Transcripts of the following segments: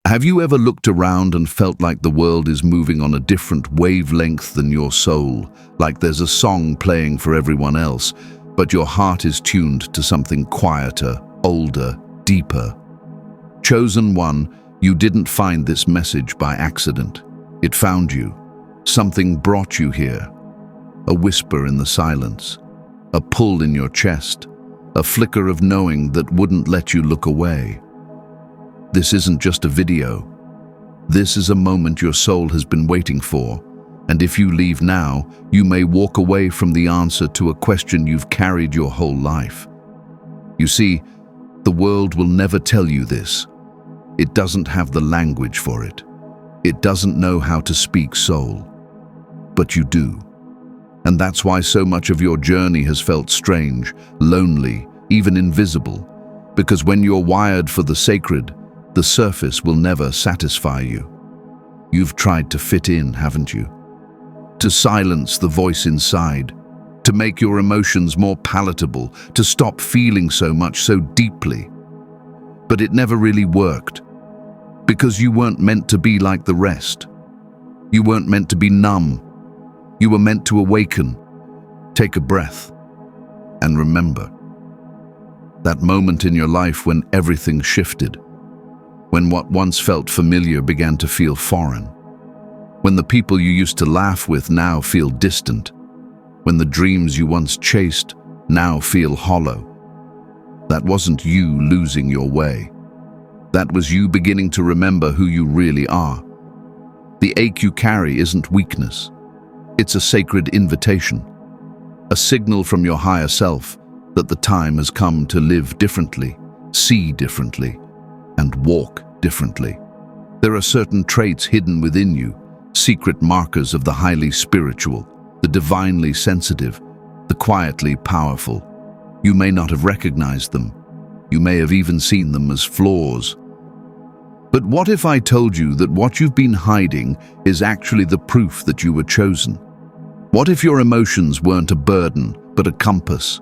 Have you ever looked around and felt like the world is moving on a different wavelength than your soul, like there's a song playing for everyone else, but your heart is tuned to something quieter, older, deeper? Chosen one, you didn't find this message by accident. It found you. Something brought you here. A whisper in the silence, a pull in your chest, a flicker of knowing that wouldn't let you look away. This isn't just a video. This is a moment your soul has been waiting for, and if you leave now, you may walk away from the answer to a question you've carried your whole life. You see, the world will never tell you this. It doesn't have the language for it. It doesn't know how to speak soul. But you do. And that's why so much of your journey has felt strange, lonely, even invisible. Because when you're wired for the sacred, the surface will never satisfy you. You've tried to fit in, haven't you? To silence the voice inside, to make your emotions more palatable, to stop feeling so much so deeply. But it never really worked, because you weren't meant to be like the rest. You weren't meant to be numb. You were meant to awaken, take a breath, and remember. That moment in your life when everything shifted, when what once felt familiar began to feel foreign, when the people you used to laugh with now feel distant, when the dreams you once chased now feel hollow. That wasn't you losing your way. That was you beginning to remember who you really are. The ache you carry isn't weakness. It's a sacred invitation, a signal from your higher self that the time has come to live differently, see differently, and walk differently. There are certain traits hidden within you, secret markers of the highly spiritual, the divinely sensitive, the quietly powerful. You may not have recognized them. You may have even seen them as flaws. But what if I told you that what you've been hiding is actually the proof that you were chosen? What if your emotions weren't a burden, but a compass?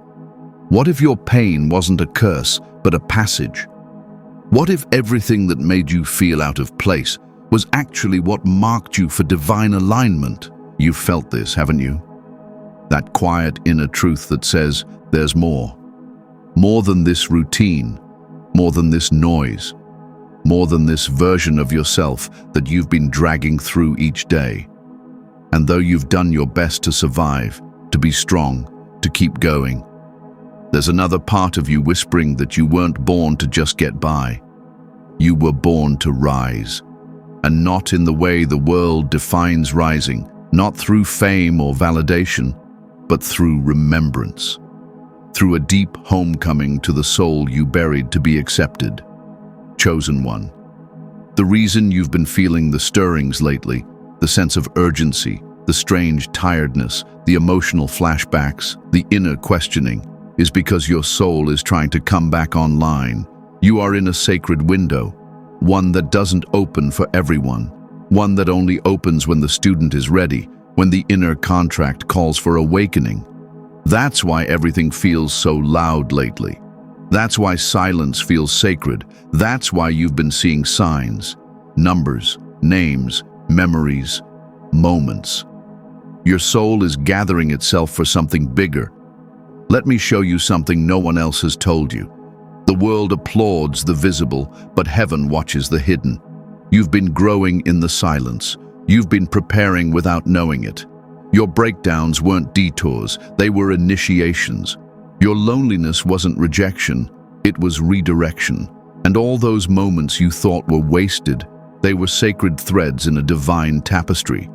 What if your pain wasn't a curse, but a passage? What if everything that made you feel out of place was actually what marked you for divine alignment? You've felt this, haven't you? That quiet inner truth that says, there's more. More than this routine, more than this noise, more than this version of yourself that you've been dragging through each day. And though you've done your best to survive, to be strong, to keep going, there's another part of you whispering that you weren't born to just get by. You were born to rise. And not in the way the world defines rising, not through fame or validation, but through remembrance. Through a deep homecoming to the soul you buried to be accepted. Chosen one. The reason you've been feeling the stirrings lately, the sense of urgency, the strange tiredness, the emotional flashbacks, the inner questioning, is because your soul is trying to come back online. You are in a sacred window, one that doesn't open for everyone, one that only opens when the student is ready, when the inner contract calls for awakening. That's why everything feels so loud lately. That's why silence feels sacred. That's why you've been seeing signs, numbers, names, memories, moments. Your soul is gathering itself for something bigger. Let me show you something no one else has told you. The world applauds the visible, but heaven watches the hidden. You've been growing in the silence. You've been preparing without knowing it. Your breakdowns weren't detours, they were initiations. Your loneliness wasn't rejection, it was redirection. And all those moments you thought were wasted, they were sacred threads in a divine tapestry.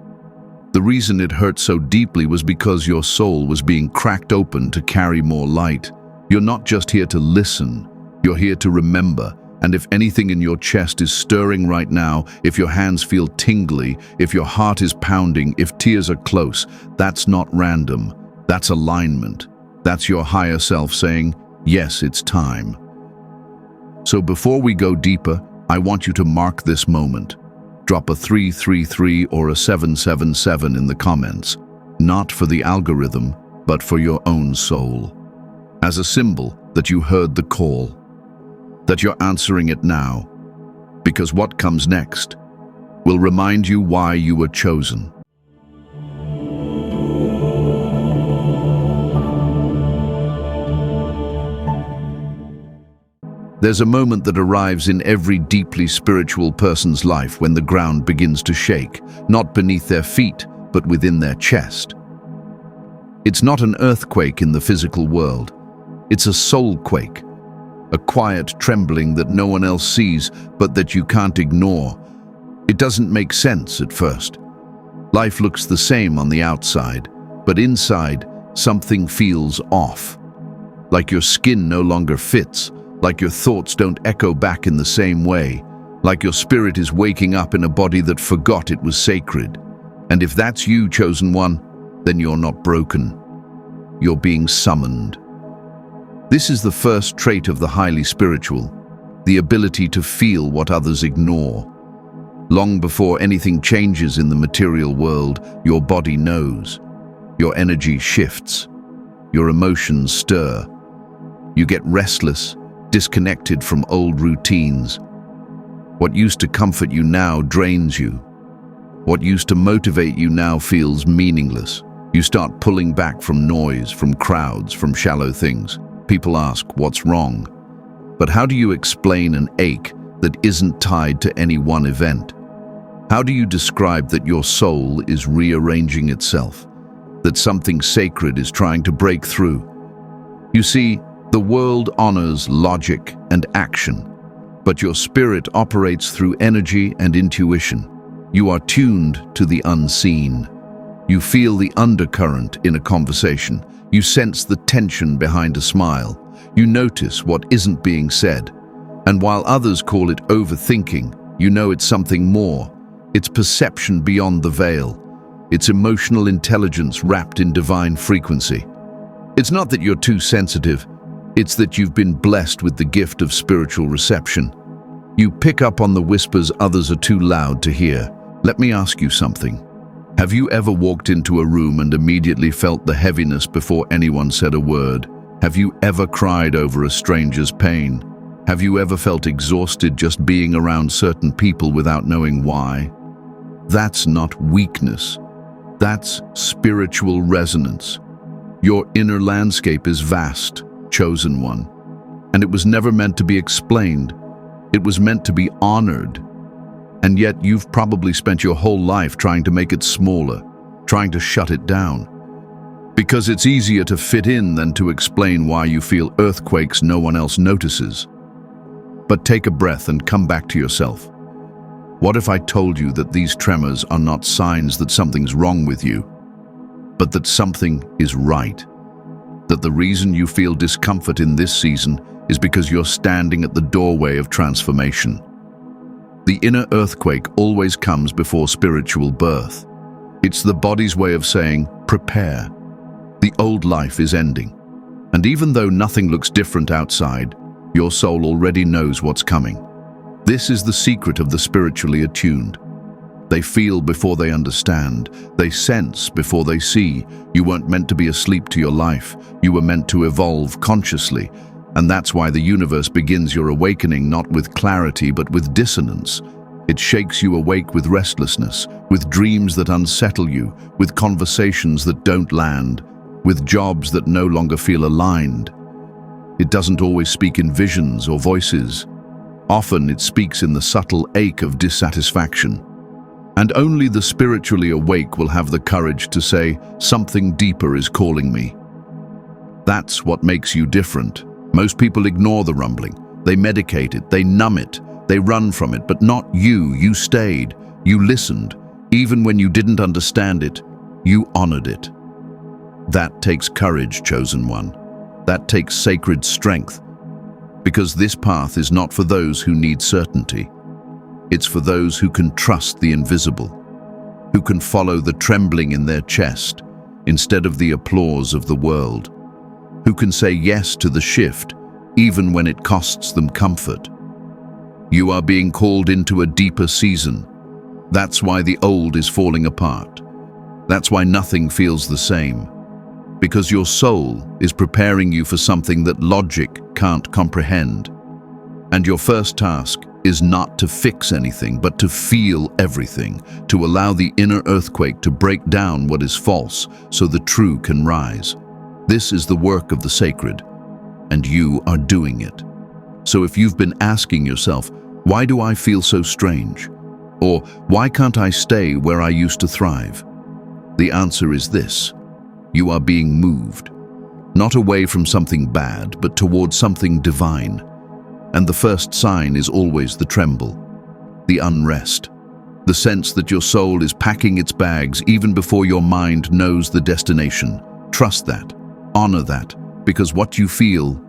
The reason it hurt so deeply was because your soul was being cracked open to carry more light. You're not just here to listen, you're here to remember. And if anything in your chest is stirring right now, if your hands feel tingly, if your heart is pounding, if tears are close, that's not random. That's alignment. That's your higher self saying, yes, it's time. So before we go deeper, I want you to mark this moment. Drop a 333 or a 777 in the comments, not for the algorithm, but for your own soul. As a symbol that you heard the call, that you're answering it now, because what comes next will remind you why you were chosen. There's a moment that arrives in every deeply spiritual person's life when the ground begins to shake, not beneath their feet, but within their chest. It's not an earthquake in the physical world. It's a soul quake, a quiet trembling that no one else sees, but that you can't ignore. It doesn't make sense at first. Life looks the same on the outside, but inside, something feels off. Like your skin no longer fits, like your thoughts don't echo back in the same way, like your spirit is waking up in a body that forgot it was sacred. And if that's you, chosen one, then you're not broken. You're being summoned. This is the first trait of the highly spiritual, the ability to feel what others ignore. Long before anything changes in the material world, your body knows. Your energy shifts. Your emotions stir. You get restless, disconnected from old routines. What used to comfort you now drains you. What used to motivate you now feels meaningless. You start pulling back from noise, from crowds, from shallow things. People ask, what's wrong? But how do you explain an ache that isn't tied to any one event? How do you describe that your soul is rearranging itself? That something sacred is trying to break through? You see, the world honors logic and action, but your spirit operates through energy and intuition. You are tuned to the unseen. You feel the undercurrent in a conversation. You sense the tension behind a smile. You notice what isn't being said. And while others call it overthinking, you know it's something more. It's perception beyond the veil. It's emotional intelligence wrapped in divine frequency. It's not that you're too sensitive. It's that you've been blessed with the gift of spiritual reception. You pick up on the whispers others are too loud to hear. Let me ask you something. Have you ever walked into a room and immediately felt the heaviness before anyone said a word? Have you ever cried over a stranger's pain? Have you ever felt exhausted just being around certain people without knowing why? That's not weakness. That's spiritual resonance. Your inner landscape is vast, chosen one. And it was never meant to be explained. It was meant to be honored. And yet you've probably spent your whole life trying to make it smaller, trying to shut it down. Because it's easier to fit in than to explain why you feel earthquakes no one else notices. But take a breath and come back to yourself. What if I told you that these tremors are not signs that something's wrong with you, but that something is right? That the reason you feel discomfort in this season is because you're standing at the doorway of transformation. The inner earthquake always comes before spiritual birth. It's the body's way of saying, prepare. The old life is ending. And even though nothing looks different outside, your soul already knows what's coming. This is the secret of the spiritually attuned. They feel before they understand. They sense before they see. You weren't meant to be asleep to your life. You were meant to evolve consciously. And that's why the universe begins your awakening not with clarity but with dissonance. It shakes you awake with restlessness, with dreams that unsettle you, with conversations that don't land, with jobs that no longer feel aligned. It doesn't always speak in visions or voices. Often it speaks in the subtle ache of dissatisfaction. And only the spiritually awake will have the courage to say, something deeper is calling me. That's what makes you different. Most people ignore the rumbling. They medicate it, they numb it, they run from it, but not you. You stayed, you listened. Even when you didn't understand it, you honored it. That takes courage, chosen one. That takes sacred strength. Because this path is not for those who need certainty. It's for those who can trust the invisible, who can follow the trembling in their chest instead of the applause of the world, who can say yes to the shift even when it costs them comfort. You are being called into a deeper season. That's why the old is falling apart. That's why nothing feels the same. Because your soul is preparing you for something that logic can't comprehend. And your first task is not to fix anything, but to feel everything, to allow the inner earthquake to break down what is false so the true can rise. This is the work of the sacred, and you are doing it. So if you've been asking yourself, why do I feel so strange? Or why can't I stay where I used to thrive? The answer is this: you are being moved, not away from something bad, but towards something divine. And the first sign is always the tremble, the unrest, the sense that your soul is packing its bags even before your mind knows the destination. Trust that, honor that, because what you feel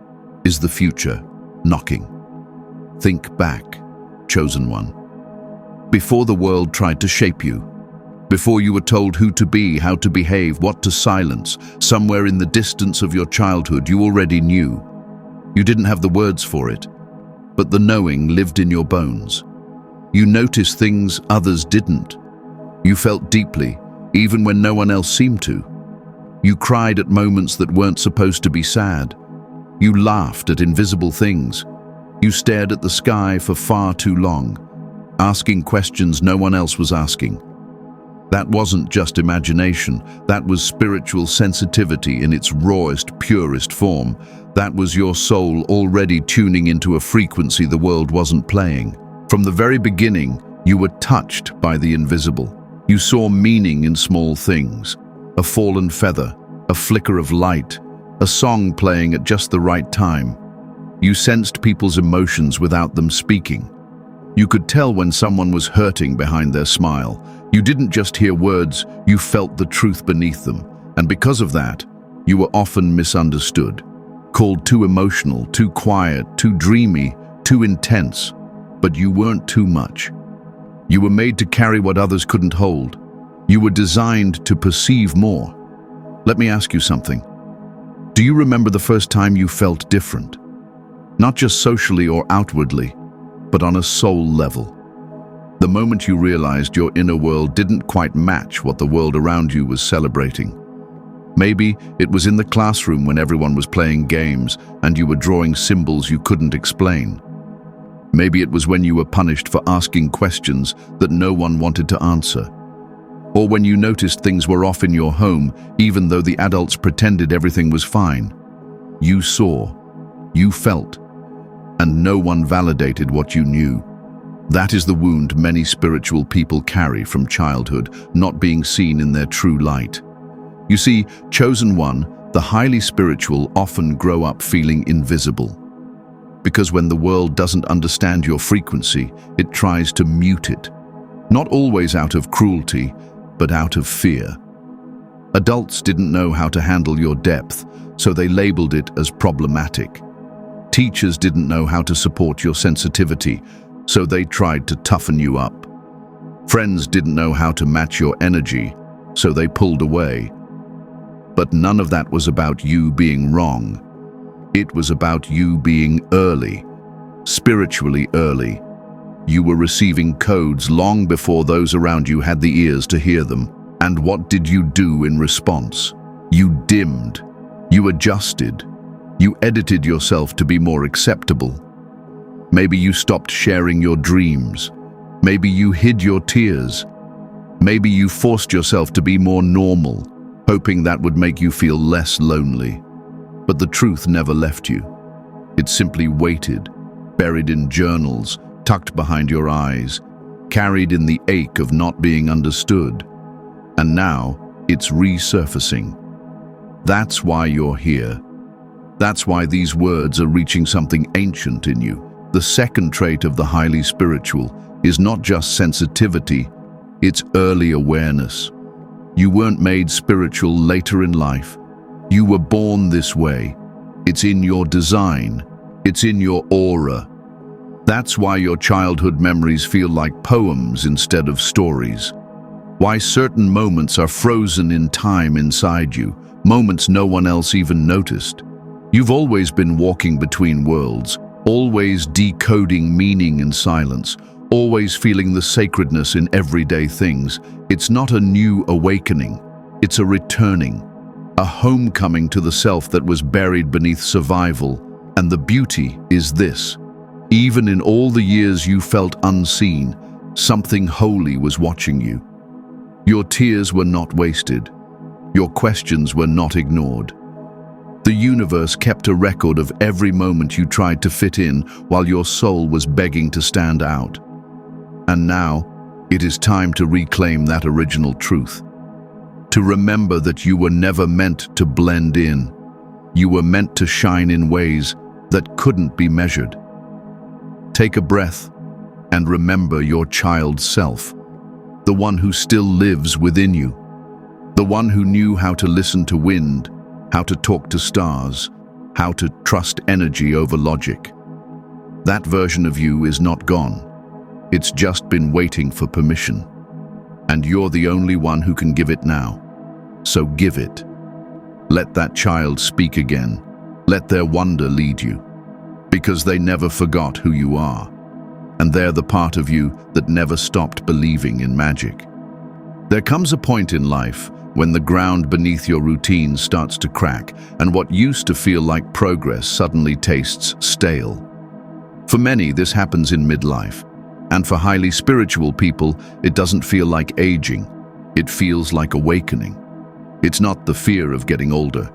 is the future knocking. Think back, chosen one. Before the world tried to shape you, before you were told who to be, how to behave, what to silence, somewhere in the distance of your childhood you already knew. You didn't have the words for it, but the knowing lived in your bones. You noticed things others didn't. You felt deeply, even when no one else seemed to. You cried at moments that weren't supposed to be sad. You laughed at invisible things. You stared at the sky for far too long, asking questions no one else was asking. That wasn't just imagination, that was spiritual sensitivity in its rawest, purest form. That was your soul already tuning into a frequency the world wasn't playing. From the very beginning, you were touched by the invisible. You saw meaning in small things: a fallen feather, a flicker of light, a song playing at just the right time. You sensed people's emotions without them speaking. You could tell when someone was hurting behind their smile. You didn't just hear words, you felt the truth beneath them. And because of that, you were often misunderstood, called too emotional, too quiet, too dreamy, too intense. But you weren't too much. You were made to carry what others couldn't hold. You were designed to perceive more. Let me ask you something. Do you remember the first time you felt different? Not just socially or outwardly, but on a soul level. The moment you realized your inner world didn't quite match what the world around you was celebrating. Maybe it was in the classroom when everyone was playing games and you were drawing symbols you couldn't explain. Maybe it was when you were punished for asking questions that no one wanted to answer. Or when you noticed things were off in your home, even though the adults pretended everything was fine. You saw, you felt, and no one validated what you knew. That is the wound many spiritual people carry from childhood, not being seen in their true light. You see, chosen one, the highly spiritual often grow up feeling invisible. Because when the world doesn't understand your frequency, it tries to mute it. Not always out of cruelty, but out of fear. Adults didn't know how to handle your depth, so they labeled it as problematic. Teachers didn't know how to support your sensitivity, so they tried to toughen you up. Friends didn't know how to match your energy, so they pulled away. But none of that was about you being wrong. It was about you being early, spiritually early. You were receiving codes long before those around you had the ears to hear them. And what did you do in response? You dimmed. You adjusted. You edited yourself to be more acceptable. Maybe you stopped sharing your dreams. Maybe you hid your tears. Maybe you forced yourself to be more normal, hoping that would make you feel less lonely. But the truth never left you. It simply waited, buried in journals, tucked behind your eyes, carried in the ache of not being understood. And now, it's resurfacing. That's why you're here. That's why these words are reaching something ancient in you. The second trait of the highly spiritual is not just sensitivity, it's early awareness. You weren't made spiritual later in life. You were born this way. It's in your design. It's in your aura. That's why your childhood memories feel like poems instead of stories. Why certain moments are frozen in time inside you, moments no one else even noticed. You've always been walking between worlds, always decoding meaning in silence, always feeling the sacredness in everyday things. It's not a new awakening, it's a returning, a homecoming to the self that was buried beneath survival. And the beauty is this: Even in all the years you felt unseen, something holy was watching you. Your tears were not wasted. Your questions were not ignored. The universe kept a record of every moment you tried to fit in while your soul was begging to stand out. And now, it is time to reclaim that original truth. To remember that you were never meant to blend in. You were meant to shine in ways that couldn't be measured. Take a breath and remember your child self, the one who still lives within you, the one who knew how to listen to wind, how to talk to stars, how to trust energy over logic. That version of you is not gone. It's just been waiting for permission. And you're the only one who can give it now. So give it. Let that child speak again. Let their wonder lead you. Because they never forgot who you are. And they're the part of you that never stopped believing in magic. There comes a point in life when the ground beneath your routine starts to crack and what used to feel like progress suddenly tastes stale. For many, this happens in midlife. And for highly spiritual people, it doesn't feel like aging. It feels like awakening. It's not the fear of getting older.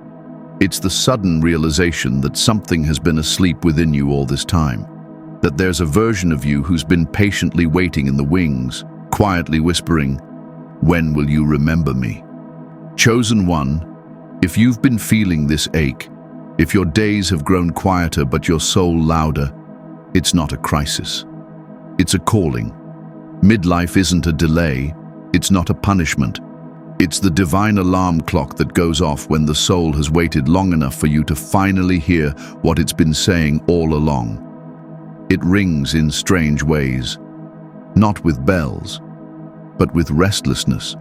It's the sudden realization that something has been asleep within you all this time. That there's a version of you who's been patiently waiting in the wings, quietly whispering, "When will you remember me?" Chosen one, if you've been feeling this ache, if your days have grown quieter but your soul louder, it's not a crisis. It's a calling. Midlife isn't a delay. It's not a punishment. It's the divine alarm clock that goes off when the soul has waited long enough for you to finally hear what it's been saying all along. It rings in strange ways, not with bells, but with restlessness,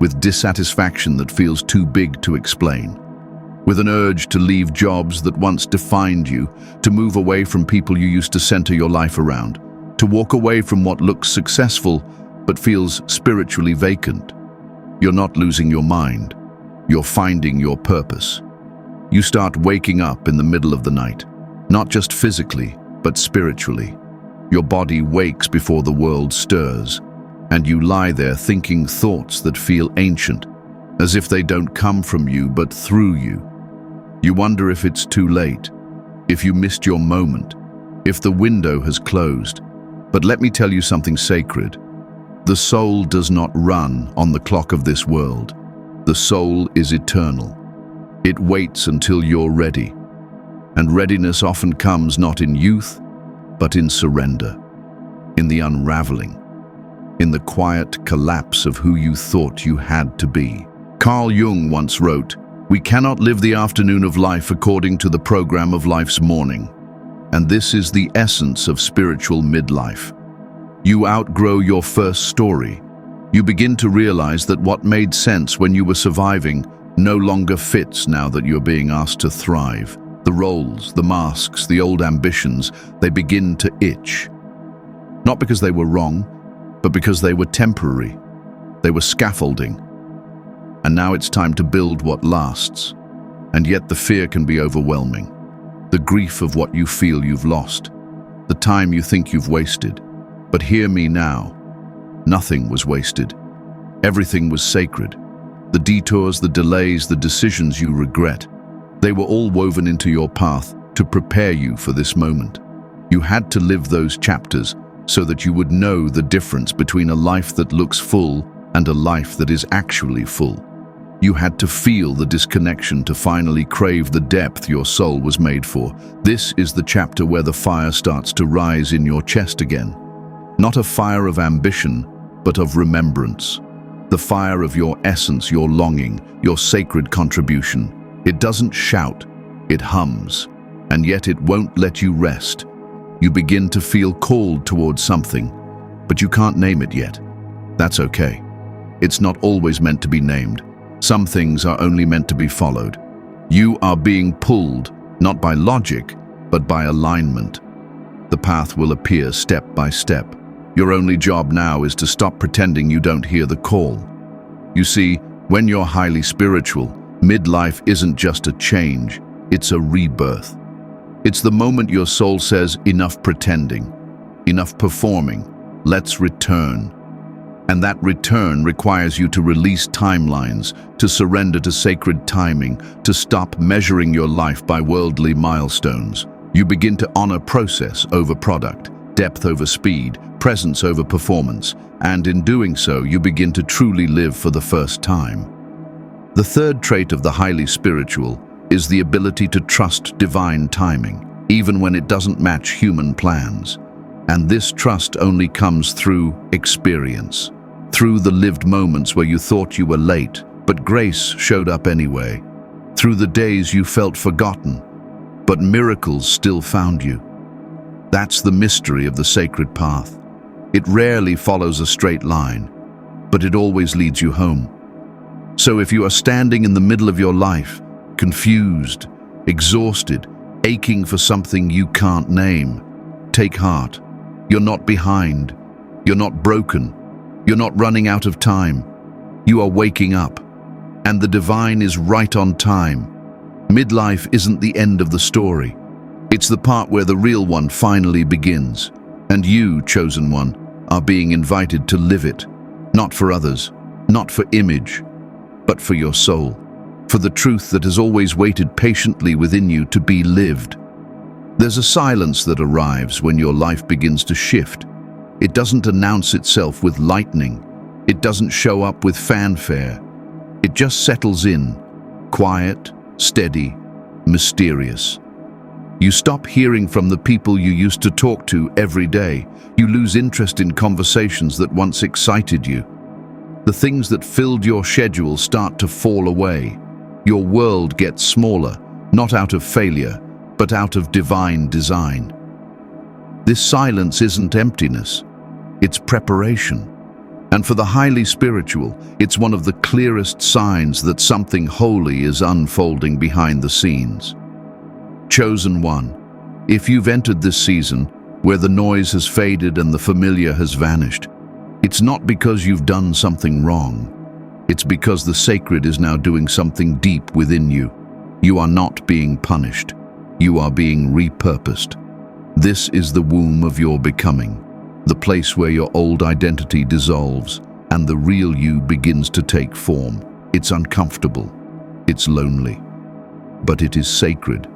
with dissatisfaction that feels too big to explain, with an urge to leave jobs that once defined you, to move away from people you used to center your life around, to walk away from what looks successful but feels spiritually vacant. You're not losing your mind. You're finding your purpose. You start waking up in the middle of the night, not just physically, but spiritually. Your body wakes before the world stirs, and you lie there thinking thoughts that feel ancient, as if they don't come from you but through you. You wonder if it's too late, if you missed your moment, if the window has closed. But let me tell you something sacred. The soul does not run on the clock of this world. The soul is eternal. It waits until you're ready. And readiness often comes not in youth, but in surrender, in the unraveling, in the quiet collapse of who you thought you had to be. Carl Jung once wrote, "We cannot live the afternoon of life according to the program of life's morning." And this is the essence of spiritual midlife. You outgrow your first story. You begin to realize that what made sense when you were surviving no longer fits now that you're being asked to thrive. The roles, the masks, the old ambitions, they begin to itch. Not because they were wrong, but because they were temporary. They were scaffolding. And now it's time to build what lasts. And yet the fear can be overwhelming. The grief of what you feel you've lost. The time you think you've wasted. But hear me now. Nothing was wasted. Everything was sacred. The detours, the delays, the decisions you regret, they were all woven into your path to prepare you for this moment. You had to live those chapters so that you would know the difference between a life that looks full and a life that is actually full. You had to feel the disconnection to finally crave the depth your soul was made for. This is the chapter where the fire starts to rise in your chest again. Not a fire of ambition, but of remembrance. The fire of your essence, your longing, your sacred contribution. It doesn't shout, it hums, and yet it won't let you rest. You begin to feel called towards something, but you can't name it yet. That's okay. It's not always meant to be named. Some things are only meant to be followed. You are being pulled, not by logic, but by alignment. The path will appear step by step. Your only job now is to stop pretending you don't hear the call. You see, when you're highly spiritual, midlife isn't just a change, it's a rebirth. It's the moment your soul says, enough pretending, enough performing, let's return. And that return requires you to release timelines, to surrender to sacred timing, to stop measuring your life by worldly milestones. You begin to honor process over product, depth over speed, presence over performance, and in doing so, you begin to truly live for the first time. The third trait of the highly spiritual is the ability to trust divine timing, even when it doesn't match human plans. And this trust only comes through experience. Through the lived moments where you thought you were late, but grace showed up anyway. Through the days you felt forgotten, but miracles still found you. That's the mystery of the sacred path. It rarely follows a straight line, but it always leads you home. So if you are standing in the middle of your life, confused, exhausted, aching for something you can't name, take heart. You're not behind. You're not broken. You're not running out of time. You are waking up, and the divine is right on time. Midlife isn't the end of the story. It's the part where the real one finally begins, and you, chosen one, are being invited to live it, not for others, not for image, but for your soul, for the truth that has always waited patiently within you to be lived. There's a silence that arrives when your life begins to shift. It doesn't announce itself with lightning. It doesn't show up with fanfare. It just settles in, quiet, steady, mysterious. You stop hearing from the people you used to talk to every day. You lose interest in conversations that once excited you. The things that filled your schedule start to fall away. Your world gets smaller, not out of failure, but out of divine design. This silence isn't emptiness. It's preparation. And for the highly spiritual, it's one of the clearest signs that something holy is unfolding behind the scenes. Chosen one, if you've entered this season where the noise has faded and the familiar has vanished, it's not because you've done something wrong. It's because the sacred is now doing something deep within you. You are not being punished. You are being repurposed. This is the womb of your becoming, the place where your old identity dissolves and the real you begins to take form. It's uncomfortable. It's lonely. But it is sacred,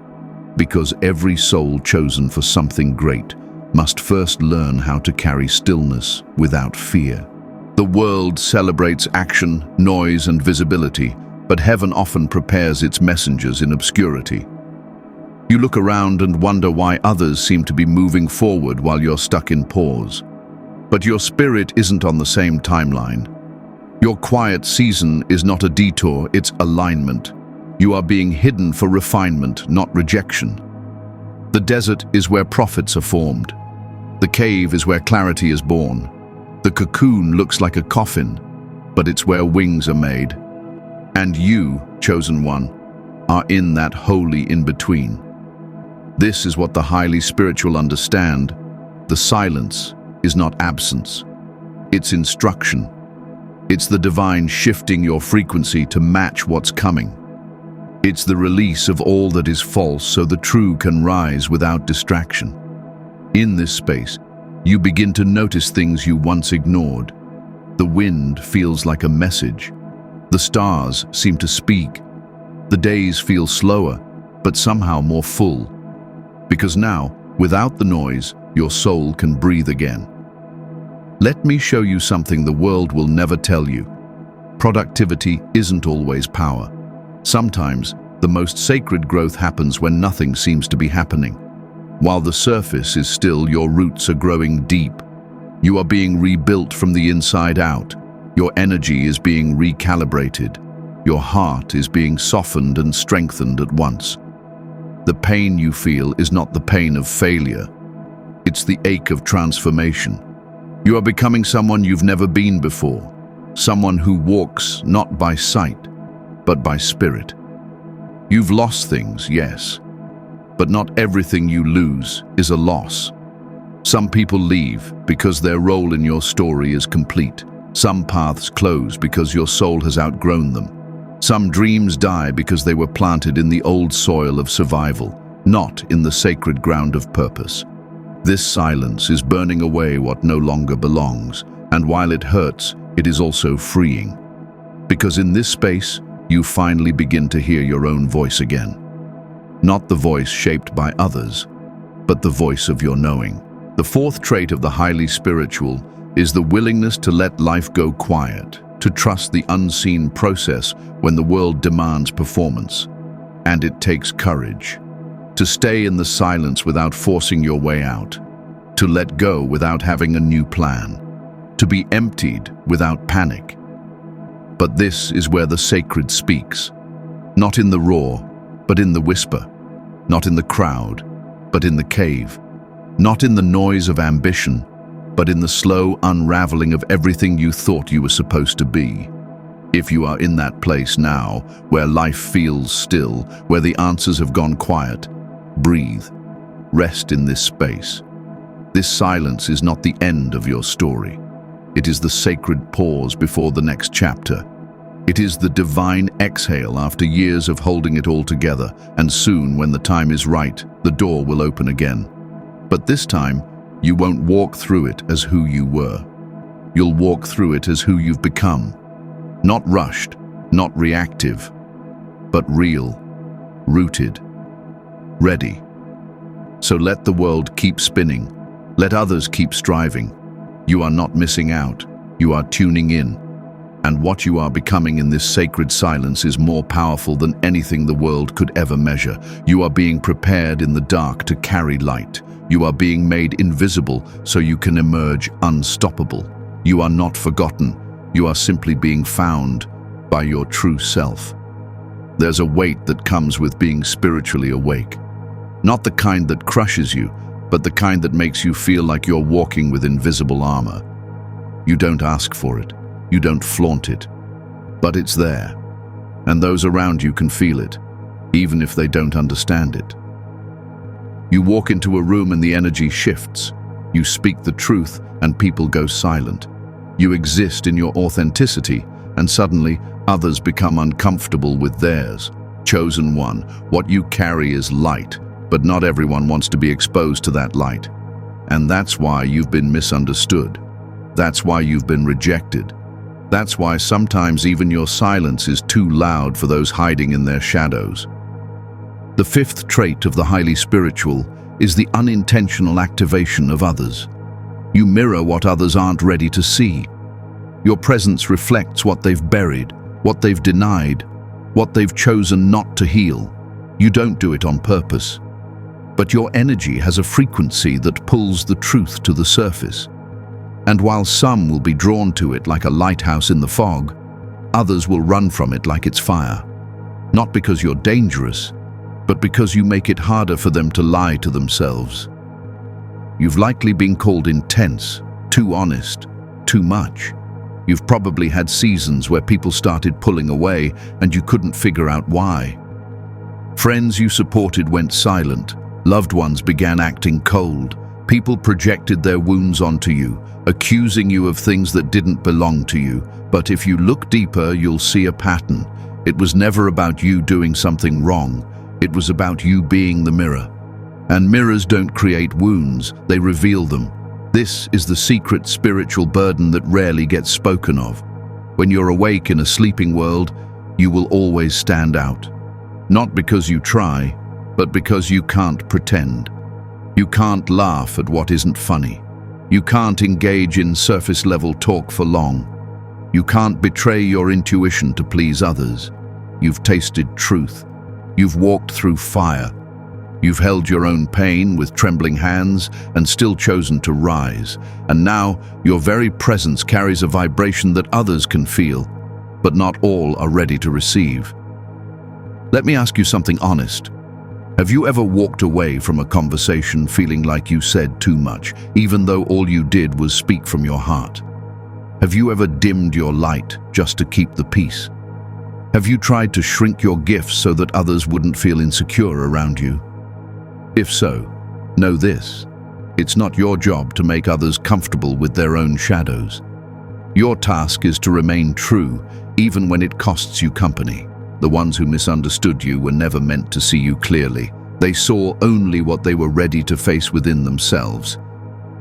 because every soul chosen for something great must first learn how to carry stillness without fear. The world celebrates action, noise, and visibility, but heaven often prepares its messengers in obscurity. You look around and wonder why others seem to be moving forward while you're stuck in pause. But your spirit isn't on the same timeline. Your quiet season is not a detour, it's alignment. You are being hidden for refinement, not rejection. The desert is where prophets are formed. The cave is where clarity is born. The cocoon looks like a coffin, but it's where wings are made. And you, chosen one, are in that holy in-between. This is what the highly spiritual understand. The silence is not absence. It's instruction. It's the divine shifting your frequency to match what's coming. It's the release of all that is false so the true can rise without distraction. In this space, you begin to notice things you once ignored. The wind feels like a message. The stars seem to speak. The days feel slower, but somehow more full. Because now, without the noise, your soul can breathe again. Let me show you something the world will never tell you. Productivity isn't always power. Sometimes, the most sacred growth happens when nothing seems to be happening. While the surface is still, your roots are growing deep. You are being rebuilt from the inside out. Your energy is being recalibrated. Your heart is being softened and strengthened at once. The pain you feel is not the pain of failure. It's the ache of transformation. You are becoming someone you've never been before. Someone who walks not by sight, but by spirit. You've lost things, yes, but not everything you lose is a loss. Some people leave because their role in your story is complete. Some paths close because your soul has outgrown them. Some dreams die because they were planted in the old soil of survival. not in the sacred ground of purpose. This silence is burning away what no longer belongs, and while it hurts, it is also freeing. Because in this space, you finally begin to hear your own voice again. Not the voice shaped by others, but the voice of your knowing. The fourth trait of the highly spiritual is the willingness to let life go quiet, to trust the unseen process when the world demands performance. And it takes courage. To stay in the silence without forcing your way out. To let go without having a new plan. To be emptied without panic. But this is where the sacred speaks. Not in the roar, but in the whisper. Not in the crowd, but in the cave. Not in the noise of ambition, but in the slow unraveling of everything you thought you were supposed to be. If you are in that place now, where life feels still, where the answers have gone quiet, breathe. Rest in this space. This silence is not the end of your story. It is the sacred pause before the next chapter. It is the divine exhale after years of holding it all together, and soon, when the time is right, the door will open again. But this time, you won't walk through it as who you were. You'll walk through it as who you've become. Not rushed, not reactive, but real, rooted, ready. So let the world keep spinning. Let others keep striving. You are not missing out. You are tuning in. And what you are becoming in this sacred silence is more powerful than anything the world could ever measure. You are being prepared in the dark to carry light. You are being made invisible so you can emerge unstoppable. You are not forgotten. You are simply being found by your true self. There's a weight that comes with being spiritually awake. Not the kind that crushes you, but the kind that makes you feel like you're walking with invisible armor. You don't ask for it. You don't flaunt it. But it's there. And those around you can feel it, even if they don't understand it. You walk into a room and the energy shifts. You speak the truth and people go silent. You exist in your authenticity, and suddenly others become uncomfortable with theirs. Chosen one, what you carry is light, but not everyone wants to be exposed to that light. And that's why you've been misunderstood. That's why you've been rejected. That's why sometimes even your silence is too loud for those hiding in their shadows. The fifth trait of the highly spiritual is the unintentional activation of others. You mirror what others aren't ready to see. Your presence reflects what they've buried, what they've denied, what they've chosen not to heal. You don't do it on purpose. But your energy has a frequency that pulls the truth to the surface. And while some will be drawn to it like a lighthouse in the fog, others will run from it like it's fire. Not because you're dangerous, but because you make it harder for them to lie to themselves. You've likely been called intense, too honest, too much. You've probably had seasons where people started pulling away and you couldn't figure out why. Friends you supported went silent. Loved ones began acting cold. People projected their wounds onto you, accusing you of things that didn't belong to you. But if you look deeper, you'll see a pattern. It was never about you doing something wrong. It was about you being the mirror. And mirrors don't create wounds, they reveal them. This is the secret spiritual burden that rarely gets spoken of. When you're awake in a sleeping world, you will always stand out. Not because you try, but because you can't pretend. You can't laugh at what isn't funny. You can't engage in surface-level talk for long. You can't betray your intuition to please others. You've tasted truth. You've walked through fire. You've held your own pain with trembling hands and still chosen to rise. And now, your very presence carries a vibration that others can feel, but not all are ready to receive. Let me ask you something honest. Have you ever walked away from a conversation feeling like you said too much, even though all you did was speak from your heart? Have you ever dimmed your light just to keep the peace? Have you tried to shrink your gifts so that others wouldn't feel insecure around you? If so, know this: it's not your job to make others comfortable with their own shadows. Your task is to remain true, even when it costs you company. The ones who misunderstood you were never meant to see you clearly. They saw only what they were ready to face within themselves.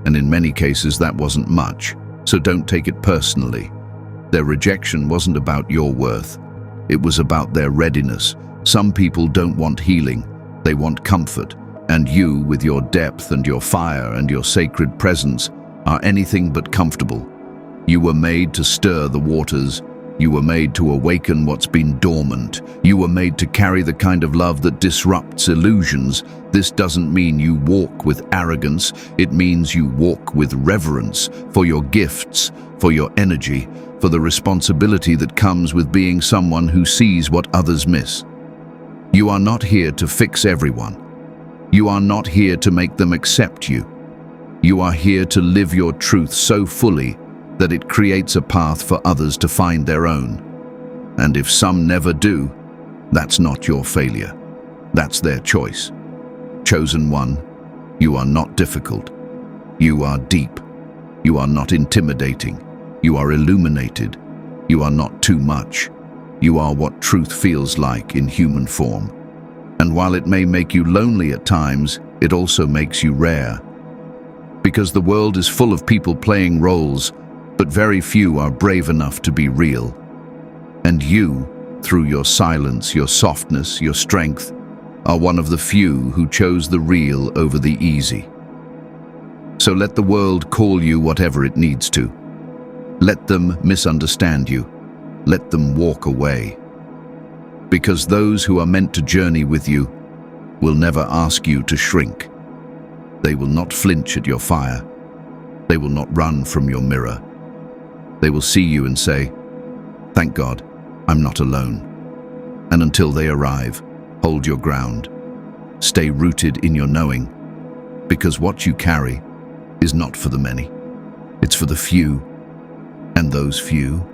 And in many cases that wasn't much, so don't take it personally. Their rejection wasn't about your worth. It was about their readiness. Some people don't want healing, they want comfort. And you, with your depth and your fire and your sacred presence, are anything but comfortable. You were made to stir the waters. You were made to awaken what's been dormant. You were made to carry the kind of love that disrupts illusions. This doesn't mean you walk with arrogance. It means you walk with reverence for your gifts, for your energy, for the responsibility that comes with being someone who sees what others miss. You are not here to fix everyone. You are not here to make them accept you. You are here to live your truth so fully that it creates a path for others to find their own. And if some never do, that's not your failure. That's their choice. Chosen one, you are not difficult. You are deep. You are not intimidating. You are illuminated. You are not too much. You are what truth feels like in human form. And while it may make you lonely at times, it also makes you rare. Because the world is full of people playing roles, but very few are brave enough to be real. And you, through your silence, your softness, your strength, are one of the few who chose the real over the easy. So let the world call you whatever it needs to. Let them misunderstand you. Let them walk away. Because those who are meant to journey with you will never ask you to shrink. They will not flinch at your fire. They will not run from your mirror. They will see you and say, "Thank God, I'm not alone." And until they arrive, hold your ground. Stay rooted in your knowing, because what you carry is not for the many. It's for the few. And those few,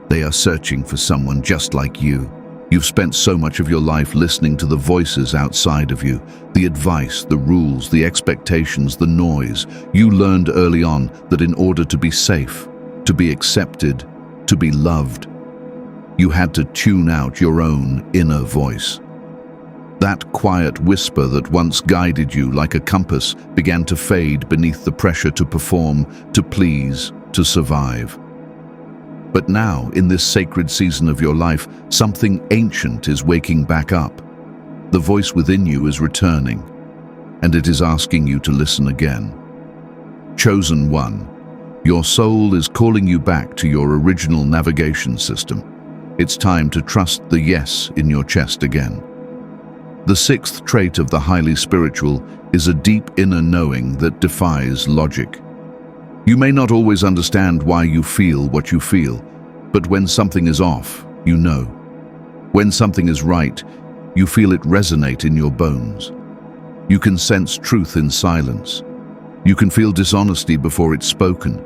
they are searching for someone just like you. You've spent so much of your life listening to the voices outside of you, the advice, the rules, the expectations, the noise. You learned early on that in order to be safe, to be accepted, to be loved, you had to tune out your own inner voice. That quiet whisper that once guided you like a compass began to fade beneath the pressure to perform, to please, to survive. But now, in this sacred season of your life, something ancient is waking back up. The voice within you is returning, and it is asking you to listen again. Chosen one, your soul is calling you back to your original navigation system. It's time to trust the yes in your chest again. The sixth trait of the highly spiritual is a deep inner knowing that defies logic. You may not always understand why you feel what you feel, but when something is off, you know. When something is right, you feel it resonate in your bones. You can sense truth in silence. You can feel dishonesty before it's spoken.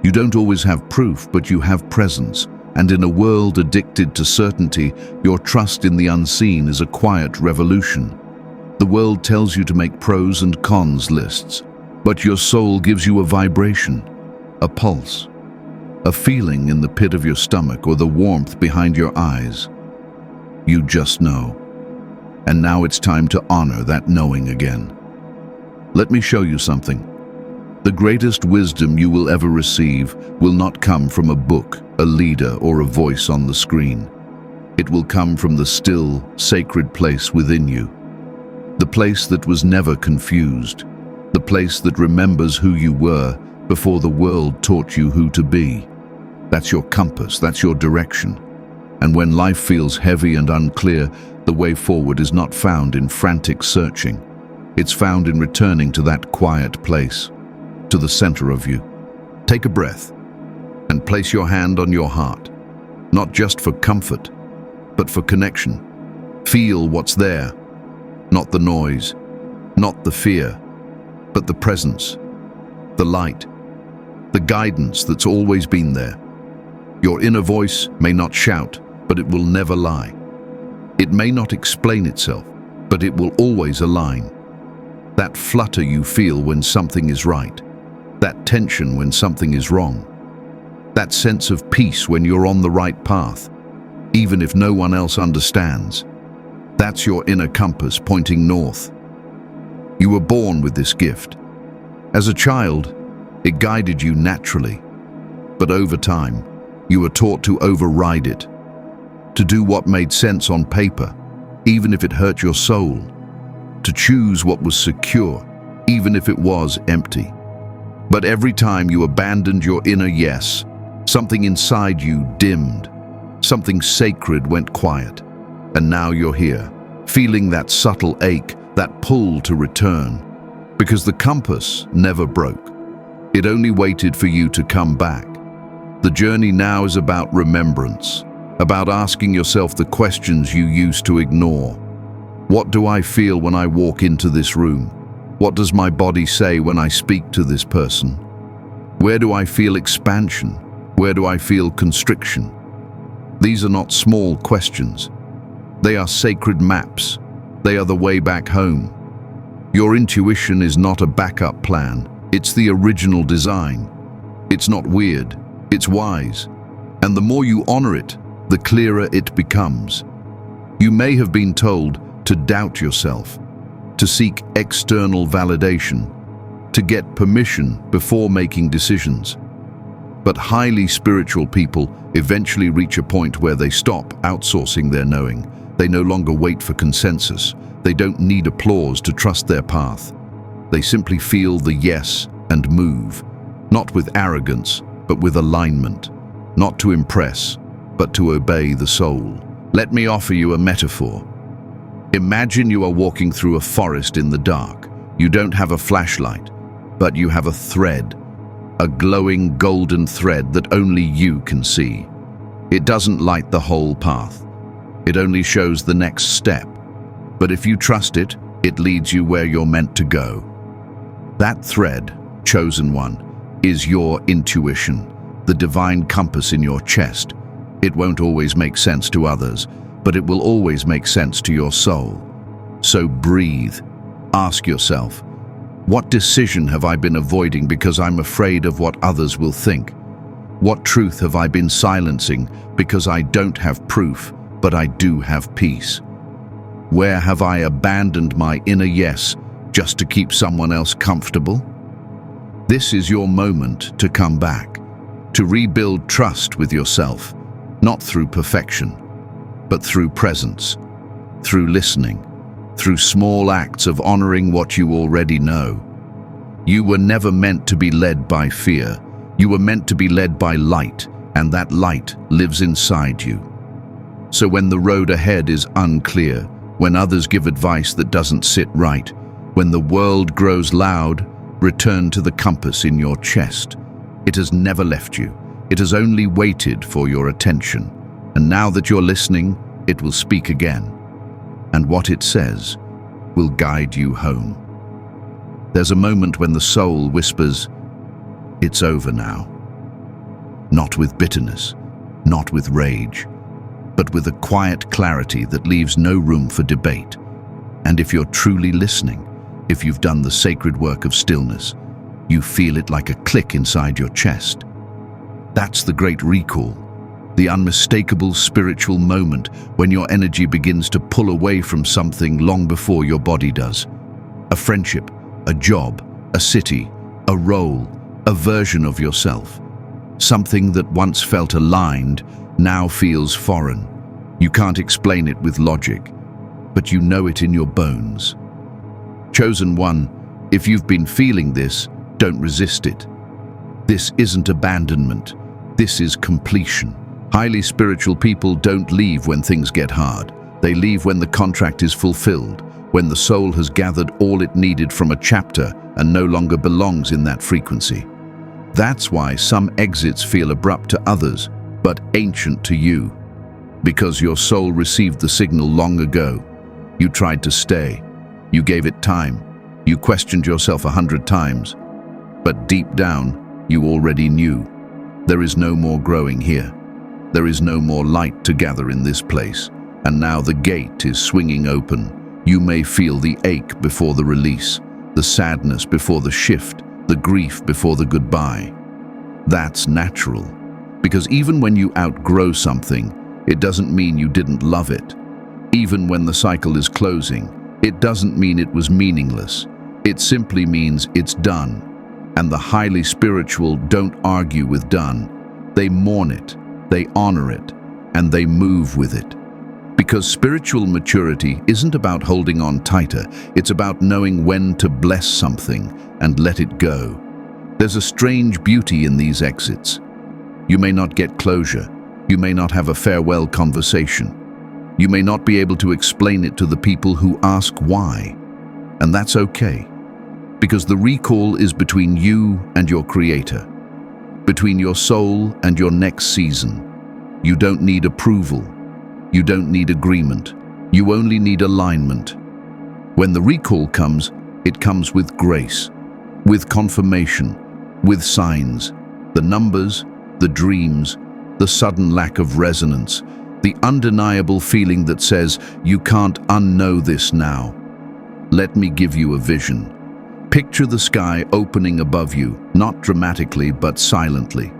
You don't always have proof, but you have presence. And in a world addicted to certainty, your trust in the unseen is a quiet revolution. The world tells you to make pros and cons lists, but your soul gives you a vibration, a pulse, a feeling in the pit of your stomach or the warmth behind your eyes. You just know. And now it's time to honor that knowing again. Let me show you something. The greatest wisdom you will ever receive will not come from a book, a leader, or a voice on the screen. It will come from the still, sacred place within you. The place that was never confused. The place that remembers who you were before the world taught you who to be. That's your compass, that's your direction. And when life feels heavy and unclear, the way forward is not found in frantic searching. It's found in returning to that quiet place, to the center of you. Take a breath and place your hand on your heart, not just for comfort, but for connection. Feel what's there, not the noise, not the fear, but the presence, the light, the guidance that's always been there. Your inner voice may not shout, but it will never lie. It may not explain itself, but it will always align. That flutter you feel when something is right, that tension when something is wrong, that sense of peace when you're on the right path, even if no one else understands. That's your inner compass pointing north, You were born with this gift. As a child, it guided you naturally. But over time, you were taught to override it, to do what made sense on paper, even if it hurt your soul, to choose what was secure, even if it was empty. But every time you abandoned your inner yes, something inside you dimmed, something sacred went quiet. And now you're here, feeling that subtle ache, that pull to return. Because the compass never broke. It only waited for you to come back. The journey now is about remembrance, about asking yourself the questions you used to ignore. What do I feel when I walk into this room? What does my body say when I speak to this person? Where do I feel expansion? Where do I feel constriction? These are not small questions. They are sacred maps. They are the way back home. Your intuition is not a backup plan. It's the original design. It's not weird. It's wise. And the more you honor it, the clearer it becomes. You may have been told to doubt yourself, to seek external validation, to get permission before making decisions. But highly spiritual people eventually reach a point where they stop outsourcing their knowing. They no longer wait for consensus. They don't need applause to trust their path. They simply feel the yes and move, not with arrogance, but with alignment, not to impress, but to obey the soul. Let me offer you a metaphor. Imagine you are walking through a forest in the dark. You don't have a flashlight, but you have a thread, a glowing golden thread that only you can see. It doesn't light the whole path. It only shows the next step. But if you trust it, it leads you where you're meant to go. That thread, chosen one, is your intuition, the divine compass in your chest. It won't always make sense to others, but it will always make sense to your soul. So breathe. Ask yourself, what decision have I been avoiding because I'm afraid of what others will think? What truth have I been silencing because I don't have proof, but I do have peace? Where have I abandoned my inner yes just to keep someone else comfortable? This is your moment to come back, to rebuild trust with yourself, not through perfection, but through presence, through listening, through small acts of honoring what you already know. You were never meant to be led by fear. You were meant to be led by light, and that light lives inside you. So when the road ahead is unclear, when others give advice that doesn't sit right, when the world grows loud, return to the compass in your chest. It has never left you. It has only waited for your attention. And now that you're listening, it will speak again. And what it says will guide you home. There's a moment when the soul whispers, "It's over now." Not with bitterness, not with rage, but with a quiet clarity that leaves no room for debate. And if you're truly listening, if you've done the sacred work of stillness, you feel it like a click inside your chest. That's the great recall, the unmistakable spiritual moment when your energy begins to pull away from something long before your body does. A friendship, a job, a city, a role, a version of yourself. Something that once felt aligned now feels foreign. You can't explain it with logic, but you know it in your bones. Chosen one, if you've been feeling this, don't resist it. This isn't abandonment. This is completion. Highly spiritual people don't leave when things get hard. They leave when the contract is fulfilled, when the soul has gathered all it needed from a chapter and no longer belongs in that frequency. That's why some exits feel abrupt to others, but ancient to you. Because your soul received the signal long ago. You tried to stay. You gave it time. You questioned yourself 100 times. But deep down, you already knew. There is no more growing here. There is no more light to gather in this place. And now the gate is swinging open. You may feel the ache before the release, the sadness before the shift, the grief before the goodbye. That's natural. Because even when you outgrow something, it doesn't mean you didn't love it. Even when the cycle is closing, it doesn't mean it was meaningless. It simply means it's done. And the highly spiritual don't argue with done. They mourn it, they honor it, and they move with it. Because spiritual maturity isn't about holding on tighter, it's about knowing when to bless something and let it go. There's a strange beauty in these exits. You may not get closure. You may not have a farewell conversation. You may not be able to explain it to the people who ask why. And that's okay. Because the recall is between you and your Creator, between your soul and your next season. You don't need approval. You don't need agreement. You only need alignment. When the recall comes, it comes with grace, with confirmation, with signs, the numbers, the dreams, the sudden lack of resonance, the undeniable feeling that says, you can't unknow this now. Let me give you a vision. Picture the sky opening above you, not dramatically but silently.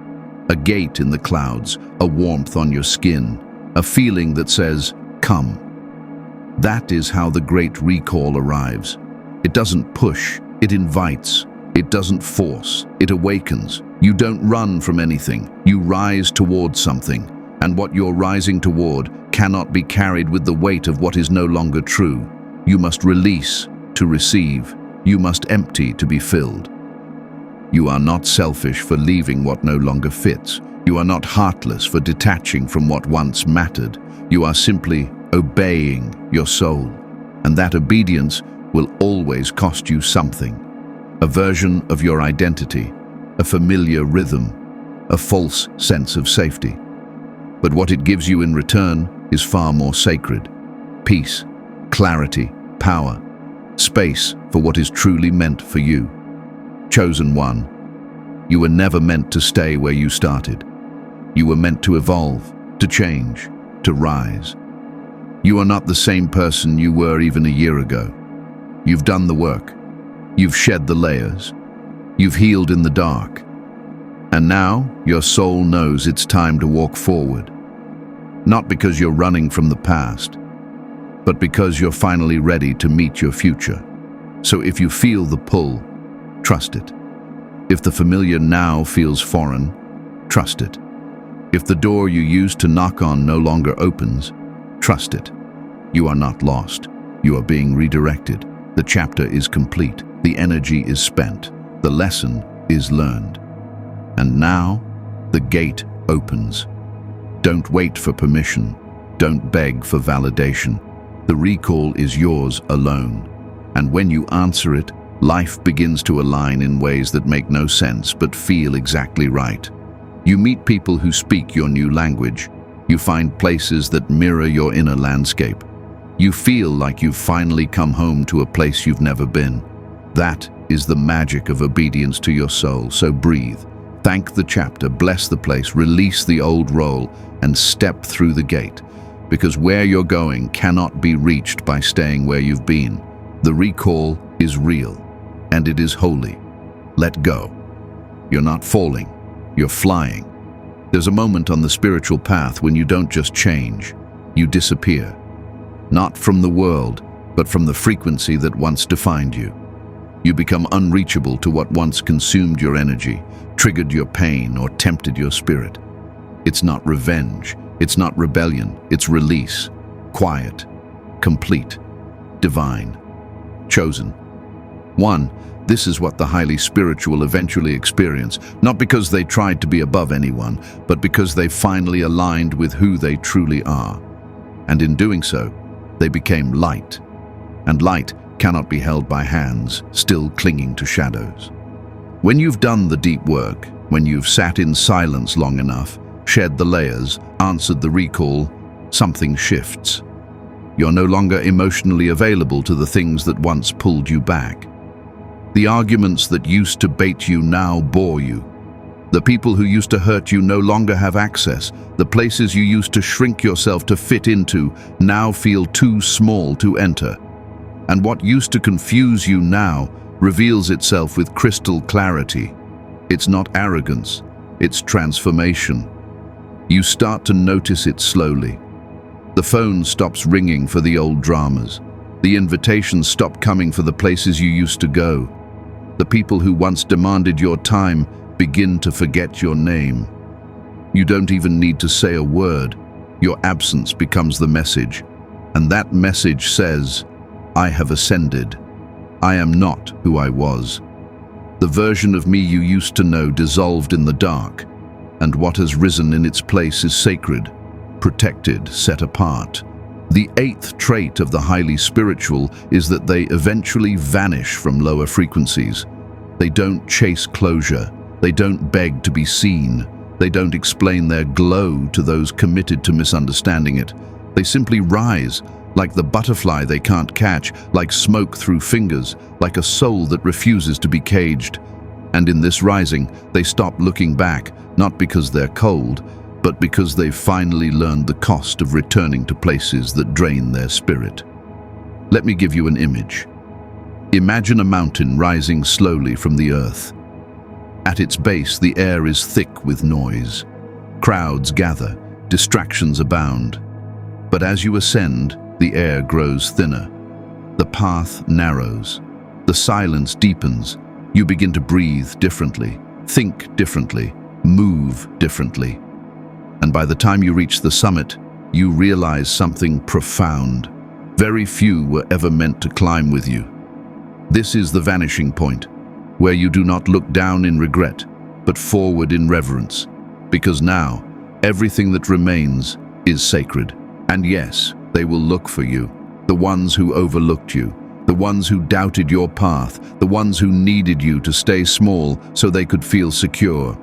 A gate in the clouds, a warmth on your skin, a feeling that says, come. That is how the great recall arrives. It doesn't push, it invites. It doesn't force, it awakens. You don't run from anything, you rise towards something. And what you're rising toward cannot be carried with the weight of what is no longer true. You must release to receive. You must empty to be filled. You are not selfish for leaving what no longer fits. You are not heartless for detaching from what once mattered. You are simply obeying your soul. And that obedience will always cost you something. A version of your identity, a familiar rhythm, a false sense of safety. But what it gives you in return is far more sacred. Peace, clarity, power, space for what is truly meant for you. Chosen one, you were never meant to stay where you started. You were meant to evolve, to change, to rise. You are not the same person you were even a year ago. You've done the work. You've shed the layers. You've healed in the dark. And now your soul knows it's time to walk forward. Not because you're running from the past, but because you're finally ready to meet your future. So if you feel the pull, trust it. If the familiar now feels foreign, trust it. If the door you used to knock on no longer opens, trust it. You are not lost. You are being redirected. The chapter is complete. The energy is spent. The lesson is learned. And now, the gate opens. Don't wait for permission. Don't beg for validation. The recall is yours alone. And when you answer it, life begins to align in ways that make no sense but feel exactly right. You meet people who speak your new language. You find places that mirror your inner landscape. You feel like you've finally come home to a place you've never been. That is the magic of obedience to your soul. So breathe, thank the chapter, bless the place, release the old role, and step through the gate. Because where you're going cannot be reached by staying where you've been. The recall is real, and it is holy. Let go. You're not falling, you're flying. There's a moment on the spiritual path when you don't just change, you disappear. Not from the world, but from the frequency that once defined you. You become unreachable to what once consumed your energy, triggered your pain, or tempted your spirit. It's not revenge, it's not rebellion, it's release. Quiet, complete, divine, chosen. One, this is what the highly spiritual eventually experience, not because they tried to be above anyone, but because they finally aligned with who they truly are. And in doing so, they became light. And light cannot be held by hands, still clinging to shadows. When you've done the deep work, when you've sat in silence long enough, shed the layers, answered the recall, something shifts. You're no longer emotionally available to the things that once pulled you back. The arguments that used to bait you now bore you. The people who used to hurt you no longer have access. The places you used to shrink yourself to fit into now feel too small to enter. And what used to confuse you now reveals itself with crystal clarity. It's not arrogance, it's transformation. You start to notice it slowly. The phone stops ringing for the old dramas. The invitations stop coming for the places you used to go. The people who once demanded your time begin to forget your name. You don't even need to say a word. Your absence becomes the message. And that message says, I have ascended. I am not who I was. The version of me you used to know dissolved in the dark, and what has risen in its place is sacred, protected, set apart. The eighth trait of the highly spiritual is that they eventually vanish from lower frequencies. They don't chase closure. They don't beg to be seen. They don't explain their glow to those committed to misunderstanding it. They simply rise, like the butterfly they can't catch, like smoke through fingers, like a soul that refuses to be caged. And in this rising, they stop looking back, not because they're cold, but because they've finally learned the cost of returning to places that drain their spirit. Let me give you an image. Imagine a mountain rising slowly from the earth. At its base, the air is thick with noise. Crowds gather, distractions abound. But as you ascend, the air grows thinner. The path narrows. The silence deepens. You begin to breathe differently, think differently, move differently. And by the time you reach the summit, you realize something profound. Very few were ever meant to climb with you. This is the vanishing point, where you do not look down in regret, but forward in reverence. Because now, everything that remains is sacred. And yes, they will look for you, the ones who overlooked you, the ones who doubted your path, the ones who needed you to stay small so they could feel secure.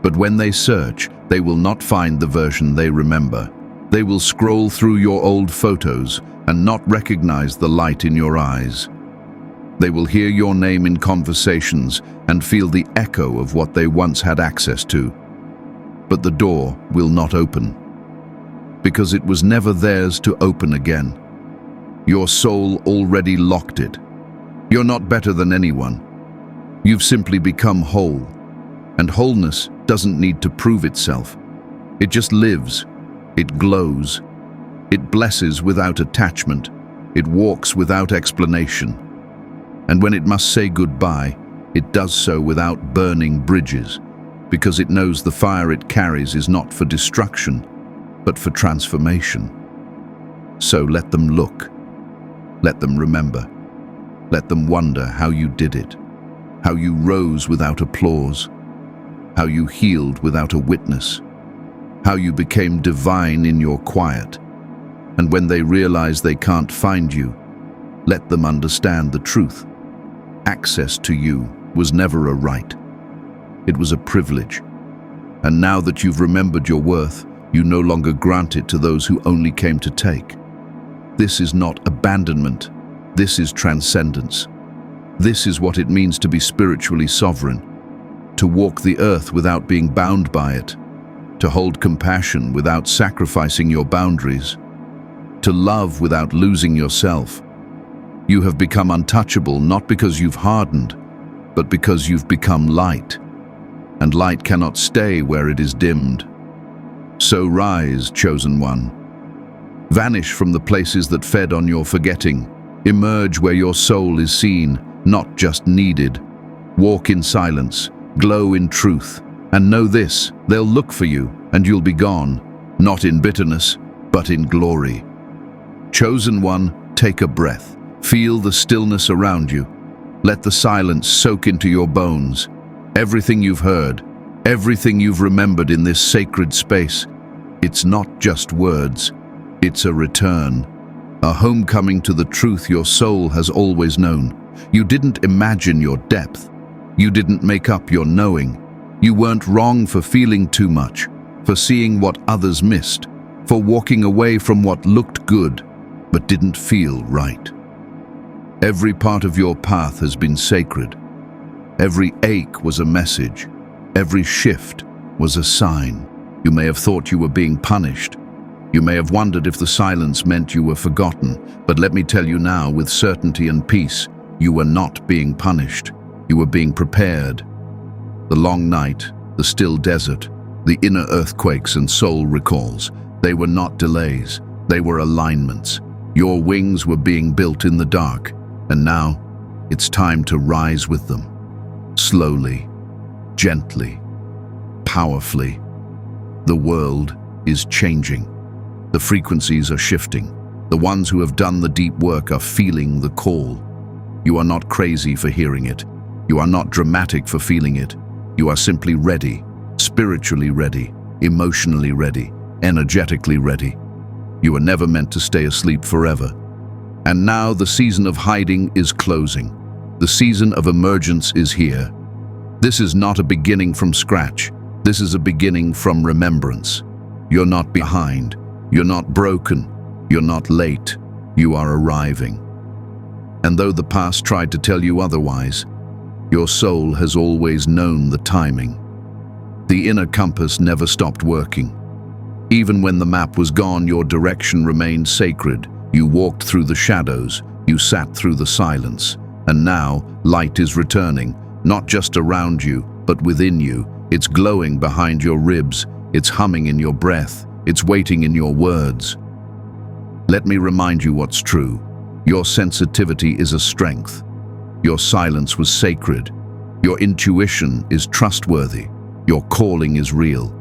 But when they search, they will not find the version they remember. They will scroll through your old photos and not recognize the light in your eyes. They will hear your name in conversations and feel the echo of what they once had access to. But the door will not open, because it was never theirs to open again. Your soul already locked it. You're not better than anyone. You've simply become whole. And wholeness doesn't need to prove itself. It just lives. It glows. It blesses without attachment. It walks without explanation. And when it must say goodbye, it does so without burning bridges, because it knows the fire it carries is not for destruction, but for transformation. So let them look. Let them remember. Let them wonder how you did it, how you rose without applause, how you healed without a witness, how you became divine in your quiet. And when they realize they can't find you, let them understand the truth. Access to you was never a right. It was a privilege. And now that you've remembered your worth, you no longer grant it to those who only came to take. This is not abandonment. This is transcendence. This is what it means to be spiritually sovereign, to walk the earth without being bound by it, to hold compassion without sacrificing your boundaries, to love without losing yourself. You have become untouchable not because you've hardened, but because you've become light. And light cannot stay where it is dimmed. So rise, chosen one. Vanish from the places that fed on your forgetting. Emerge where your soul is seen, not just needed. Walk in silence, glow in truth, and know this, they'll look for you, and you'll be gone, not in bitterness, but in glory. Chosen one, take a breath. Feel the stillness around you. Let the silence soak into your bones. Everything you've heard, everything you've remembered in this sacred space, it's not just words, it's a return. A homecoming to the truth your soul has always known. You didn't imagine your depth. You didn't make up your knowing. You weren't wrong for feeling too much, for seeing what others missed, for walking away from what looked good, but didn't feel right. Every part of your path has been sacred. Every ache was a message. Every shift was a sign. You may have thought you were being punished. You may have wondered if the silence meant you were forgotten, but let me tell you now with certainty and peace, you were not being punished. You were being prepared. The long night, the still desert, the inner earthquakes and soul recalls, they were not delays, they were alignments. Your wings were being built in the dark, and now it's time to rise with them. Slowly, gently, powerfully. The world is changing. The frequencies are shifting. The ones who have done the deep work are feeling the call. You are not crazy for hearing it. You are not dramatic for feeling it. You are simply ready, spiritually ready, emotionally ready, energetically ready. You were never meant to stay asleep forever. And now the season of hiding is closing. The season of emergence is here. This is not a beginning from scratch. This is a beginning from remembrance. You're not behind. You're not broken. You're not late. You are arriving. And though the past tried to tell you otherwise, your soul has always known the timing. The inner compass never stopped working. Even when the map was gone, your direction remained sacred. You walked through the shadows, you sat through the silence, and now light is returning, not just around you, but within you. It's glowing behind your ribs, it's humming in your breath, it's waiting in your words. Let me remind you what's true. Your sensitivity is a strength. Your silence was sacred. Your intuition is trustworthy. Your calling is real.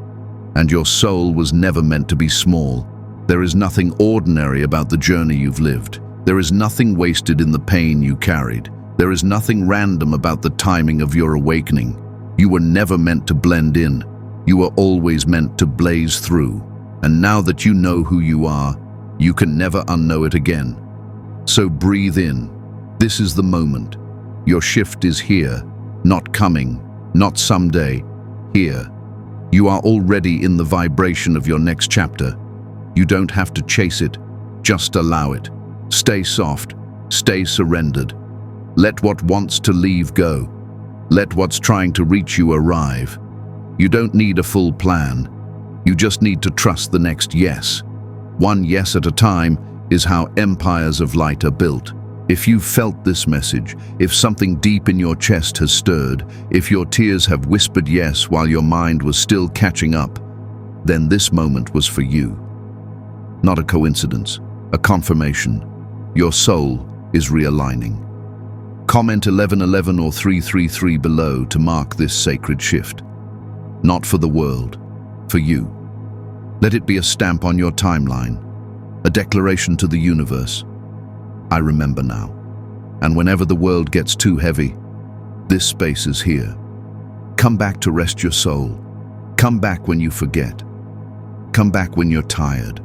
And your soul was never meant to be small. There is nothing ordinary about the journey you've lived. There is nothing wasted in the pain you carried. There is nothing random about the timing of your awakening. You were never meant to blend in. You were always meant to blaze through. And now that you know who you are, you can never unknow it again. So breathe in. This is the moment. Your shift is here, not coming, not someday, here. You are already in the vibration of your next chapter. You don't have to chase it, just allow it. Stay soft, stay surrendered. Let what wants to leave go. Let what's trying to reach you arrive. You don't need a full plan. You just need to trust the next yes. One yes at a time is how empires of light are built. If you've felt this message, if something deep in your chest has stirred, if your tears have whispered yes while your mind was still catching up, then this moment was for you. Not a coincidence, a confirmation. Your soul is realigning. Comment 1111 or 333 below to mark this sacred shift. Not for the world, for you. Let it be a stamp on your timeline, a declaration to the universe. I remember now. And whenever the world gets too heavy, this space is here. Come back to rest your soul. Come back when you forget. Come back when you're tired.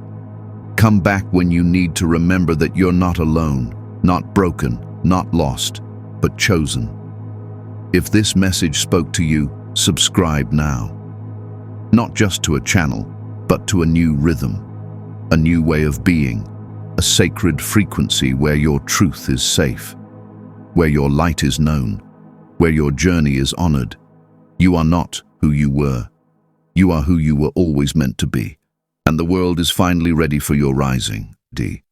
Come back when you need to remember that you're not alone, not broken, not lost, but chosen. If this message spoke to you, subscribe now. Not just to a channel, but to a new rhythm, a new way of being, a sacred frequency where your truth is safe, where your light is known, where your journey is honored. You are not who you were. You are who you were always meant to be. And the world is finally ready for your rising, D.